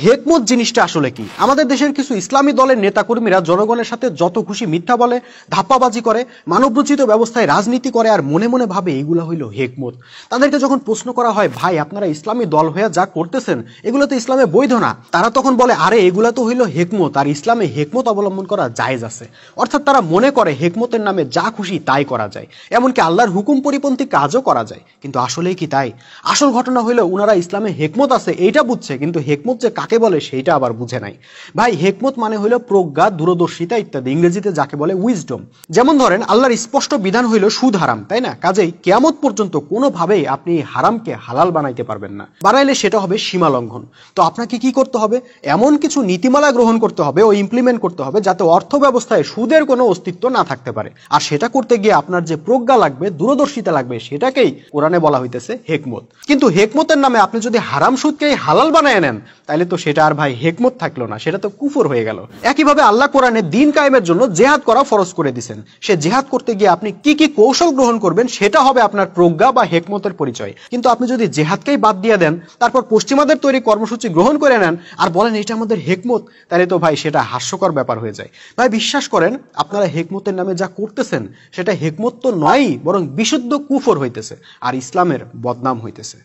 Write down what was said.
হেকমত জিনিসটা আসলে কি? আমাদের দেশের কিছু ইসলামী দলের নেতাকর্মীরা জনগণের সাথে যত খুশি মিথ্যা বলে, ধাপ্পাবাজি করে, মানবরচিত ব্যবস্থায় রাজনীতি করে আর মনে মনে ভাবে এগুলো হইল হেকমত। তাদেরকে যখন প্রশ্ন করা হয়, ভাই আপনারা ইসলামী দল হয়ে যা করতেছেন এগুলো তো ইসলামে বৈধ না, তারা তখন বলে আরে এগুলো তো হইল হেকমত, আর ইসলামে হেকমত অবলম্বন করা জায়েজ আছে। অর্থাৎ তারা মনে করে হেকমতের নামে যা খুশি তাই করা যায়, এমনকি আল্লাহর হুকুম পরিপন্থী কাজও করা যায়। কিন্তু আসলেই কি তাই? আসল ঘটনা হইলো উনারা ইসলামে হেকমত আছে এইটা বুঝছে, কিন্তু হেকমত যে কাকে বলে সেইটা আবার বুঝে নাই। ভাই হেকমত মানে হইলো প্রজ্ঞা, দূরদর্শিতা ইত্যাদি, ইংরেজিতে যাকে বলে উইজডম। যেমন ধরেন আল্লাহর স্পষ্ট বিধান হইলো সুদ হারাম, তাই না? কাজেই কিয়ামত পর্যন্ত কোনোভাবেই আপনি হারামকে হালাল বানাইতে পারবেন না, বানাইলে সেটা হবে সীমা লঙ্ঘন। তো আপনাকে কি করতে হবে? এমন কিছু নীতিমালা গ্রহণ করতে হবে ও ইমপ্লিমেন্ট করতে হবে যাতে অর্থ ব্যবস্থায় সুদের কোনো অস্তিত্ব না থাকতে পারে। আর সেটা করতে গিয়ে আপনার যে প্রজ্ঞা লাগবে, দূরদর্শিতা লাগবে, সেটাকেই কোরআনে বলা হইতেছে হেকমত। কিন্তু হেকমতের নামে আপনি যদি হারাম সুদকেই হালাল বানায় নেন, তাহলে তো সেটা আর ভাই হেকমত থাকলো না, সেটা তো কুফর হয়ে গেল। একইভাবে আল্লাহ কোরআনে দ্বীন কায়েমের জন্য জিহাদ করা ফরজ করে দিয়েছেন। সে জিহাদ করতে গিয়ে আপনি কি কি কৌশল গ্রহণ করবেন সেটা হবে আপনার প্রজ্ঞা বা হেকমতের পরিচয়। কিন্তু আপনি যদি জিহাদকেই বাদ দিয়ে দেন, তারপর পশ্চিমাদের তৈরি কর্মসূচি গ্রহণ করে নেন আর বলেন এটা আমাদের হেকমত, তাহলে তো ভাই সেটা হাস্যকর ব্যাপার হয়ে যায়। ভাই বিশ্বাস করেন, আপনারা হেকমতের নামে যা করতেছেন সেটা হেকমত তো নয়ই, বরং বিশুদ্ধ কুফর হইতেছে আর ইসলামের বদনাম হইতেছে।